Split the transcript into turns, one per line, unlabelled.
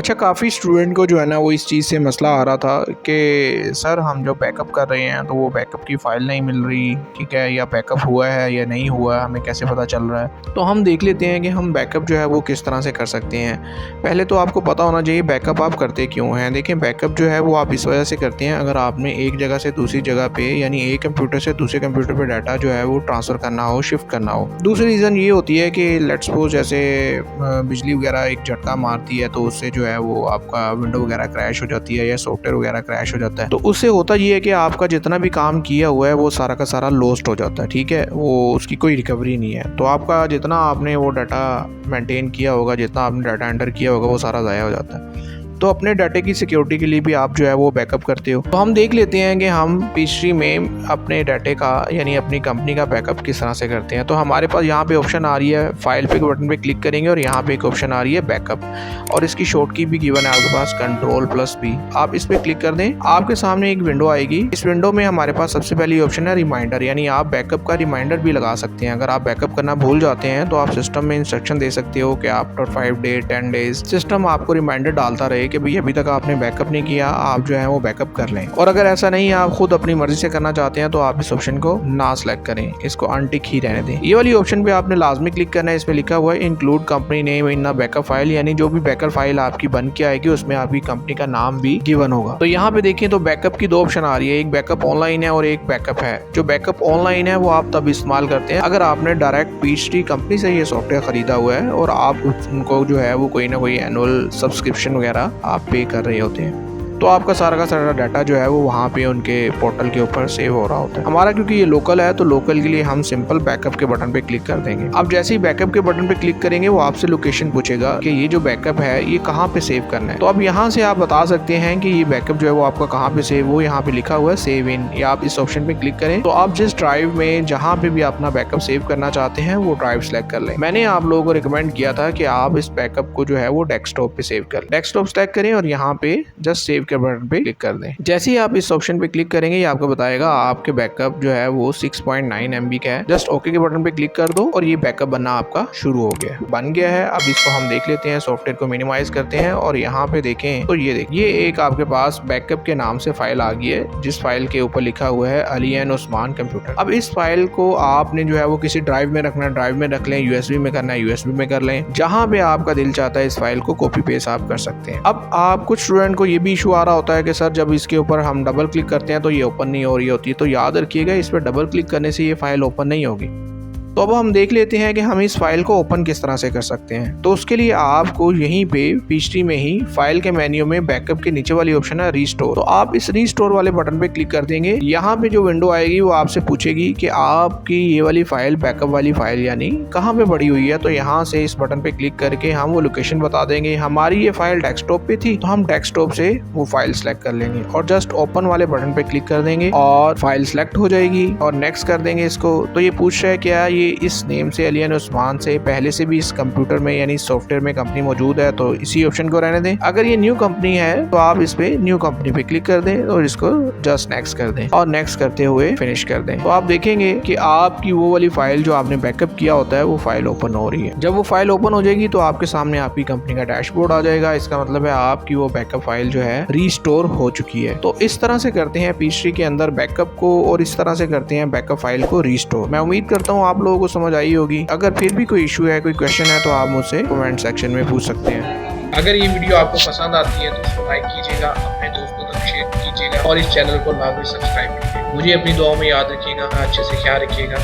अच्छा, काफ़ी स्टूडेंट को जो है ना वो इस चीज़ से मसला आ रहा था कि सर हम जो बैकअप कर रहे हैं तो वो बैकअप की फ़ाइल नहीं मिल रही, ठीक है, या बैकअप हुआ है या नहीं हुआ, हमें कैसे पता चल रहा है। तो हम देख लेते हैं कि हम बैकअप जो है वो किस तरह से कर सकते हैं। पहले तो आपको पता होना चाहिए बैकअप आप करते क्यों हैं। देखिए, बैकअप जो है वो आप इस वजह से करते हैं, अगर आपने एक जगह से दूसरी जगह पे यानी एक कंप्यूटर से दूसरे कंप्यूटर पे डाटा जो है वो ट्रांसफ़र करना हो, शिफ्ट करना हो। दूसरी रीज़न ये होती है कि लेट्स सपोज जैसे बिजली वगैरह एक झटका मारती है तो उससे जो है वो आपका विंडो वगैरह क्रैश हो जाती है या सॉफ्टवेयर वगैरह क्रैश हो जाता है। तो उससे होता ये है कि आपका जितना भी काम किया हुआ है वो सारा का सारा लॉस्ट हो जाता है, ठीक है, वो उसकी कोई रिकवरी नहीं है। तो आपका जितना आपने वो डाटा मेंटेन किया होगा, जितना आपने डाटा एंटर किया होगा, वो सारा ज़ाया हो जाता है। तो अपने डाटे की सिक्योरिटी के लिए भी आप जो है वो बैकअप करते हो। तो हम देख लेते हैं कि हम पीएचडी में अपने डाटे का यानी अपनी कंपनी का बैकअप किस तरह से करते हैं। तो हमारे पास यहाँ पे ऑप्शन आ रही है, फाइल पे बटन पे क्लिक करेंगे और यहाँ पे एक ऑप्शन आ रही है बैकअप, और इसकी शॉर्ट की भी गिवन है आपके पास Ctrl+B। आप इस पर क्लिक कर दें, आपके सामने एक विंडो आएगी। इस विंडो में हमारे पास सबसे पहली ऑप्शन है रिमाइंडर, यानी आप बैकअप का रिमाइंडर भी लगा सकते हैं। अगर आप बैकअप करना भूल जाते हैं तो आप सिस्टम में इंस्ट्रक्शन दे सकते हो कि आफ्टर 5 डे 10 डेज सिस्टम आपको रिमाइंडर डालता रहे कि भाई अभी तक आपने बैकअप नहीं किया, आप जो है वो बैकअप कर लें। और अगर ऐसा नहीं आप खुद अपनी मर्जी से करना चाहते हैं तो आप इस ऑप्शन को ना सेलेक्ट करें, इसको अनटिक ही रहने दें। ये वाली ऑप्शन पे आपने लाजमी क्लिक करना है। इसमें लिखा हुआ है include company name in backup file, यानी जो भी बैकअप फाइल आपकी बन के आएगी उसमें आपकी कंपनी का नाम भी गिवन होगा। तो यहाँ पे देखें तो बैकअप की दो ऑप्शन आ रही है, एक बैकअप ऑनलाइन है और एक बैकअप है। जो बैकअप ऑनलाइन है वो आप तब इस्तेमाल करते हैं अगर आपने डायरेक्ट पीएचडी कंपनी से ये सॉफ्टवेयर खरीदा हुआ है और आप उनको जो है वो कोई ना कोई एनुअल सब्सक्रिप्शन वगैरह आप पे कर रहे होते हैं। तो आपका सारा का सारा डाटा जो है वो वहाँ पे उनके पोर्टल के ऊपर सेव हो रहा होता है। हमारा क्योंकि ये लोकल है तो लोकल के लिए हम सिंपल बैकअप के बटन पे क्लिक कर देंगे। अब जैसे ही बैकअप के बटन पे क्लिक करेंगे वो आपसे लोकेशन पूछेगा कि ये जो बैकअप है ये कहाँ पे सेव करना है। तो अब यहाँ से आप बता सकते हैं कि ये बैकअप जो है वो आपका कहाँ पे सेव हो। यहाँ पे लिखा हुआ है सेव इन, या आप इस ऑप्शन पे क्लिक करें तो आप जिस ड्राइव में जहाँ पे भी अपना बैकअप सेव करना चाहते हैं वो ड्राइव सेलेक्ट कर लें। मैंने आप लोगों को रिकमेंड किया था कि आप इस बैकअप को जो है वो डेस्कटॉप पे सेव कर लें। डेस्कटॉप सेलेक्ट करें और यहाँ पे जस्ट सेव के बटन पे क्लिक कर दें। जैसे ही आप इस ऑप्शन पे क्लिक करेंगे ये आपको बताएगा आपके बैकअप जो है वो 6.9 MB का है। जस्ट ओके के बटन पे क्लिक कर दो और ये बैकअप बनना आपका शुरू हो गया, बन गया है। अब इसको हम देख लेते हैं, सॉफ्टवेयर को मिनिमाइज करते हैं और यहाँ पे देखें तो ये एक आपके पास बैकअप के नाम से फाइल आ गई है, जिस फाइल के ऊपर लिखा हुआ है अली एंड उस्मान कंप्यूटर। अब इस फाइल को आपने जो है वो किसी ड्राइव में रखना, ड्राइव में रख लें, यूएसबी में करना है यूएसबी में कर लें, जहाँ पे आपका दिल चाहता है इस फाइल को कॉपी पेस्ट आप कर सकते हैं। अब आप कुछ स्टूडेंट को ये भी इशू आ रहा होता है कि सर जब इसके ऊपर हम डबल क्लिक करते हैं तो ये ओपन नहीं हो रही होती है। तो याद रखिएगा इस पर डबल क्लिक करने से ये फाइल ओपन नहीं होगी। तो अब हम देख लेते हैं कि हम इस फाइल को ओपन किस तरह से कर सकते हैं। तो उसके लिए आपको यहीं पे पीएचडी में ही फाइल के मेन्यू में बैकअप के नीचे वाली ऑप्शन है रीस्टोर। तो आप इस रीस्टोर वाले बटन पे क्लिक कर देंगे। यहाँ पे जो विंडो आएगी वो आपसे पूछेगी कि आपकी ये वाली फाइल बैकअप वाली फाइल यानी कहाँ पे पड़ी हुई है। तो यहाँ से इस बटन पे क्लिक करके हम वो लोकेशन बता देंगे। हमारी ये फाइल डेस्कटॉप पे थी तो हम डेस्कटॉप से वो फाइल सेलेक्ट कर लेंगे और जस्ट ओपन वाले बटन पे क्लिक कर देंगे और फाइल सेलेक्ट हो जाएगी और नेक्स्ट कर देंगे इसको। तो ये पूछ रहा है क्या ये इस नेम से अली एंड उस्मान से पहले से भी इस कंप्यूटर में यानी सॉफ्टवेयर में कंपनी मौजूद है, तो इसी ऑप्शन को रहने दें। अगर ये न्यू कंपनी है तो आप इस पे न्यू कंपनी पे क्लिक कर दें और इसको जस्ट नेक्स्ट कर दें और नेक्स्ट करते हुए फिनिश कर दें। तो आप देखेंगे कि आपकी वो वाली फाइल जो आपने बैकअप किया होता है वो फाइल ओपन हो रही है। जब वो फाइल ओपन हो जाएगी तो आपके सामने आपकी कंपनी का डैशबोर्ड आ जाएगा। इसका मतलब है आपकी वो बैकअप फाइल जो है रीस्टोर हो चुकी है। तो इस तरह से करते हैं पीएचडी के अंदर बैकअप को और इस तरह से करते हैं बैकअप फाइल को रीस्टोर। मैं उम्मीद करता हूँ आप लोगों को समझ आई होगी। अगर फिर भी कोई इशू है, कोई क्वेश्चन है तो आप मुझसे कमेंट सेक्शन में पूछ सकते हैं।
अगर ये वीडियो आपको पसंद आती है तो इसको लाइक कीजिएगा, अपने दोस्तों तक शेयर कीजिएगा और इस चैनल को लाजमी सब्सक्राइब कीजिएगा। मुझे अपनी दुआओं में याद रखिएगा, अच्छे से ख्याल रखिएगा।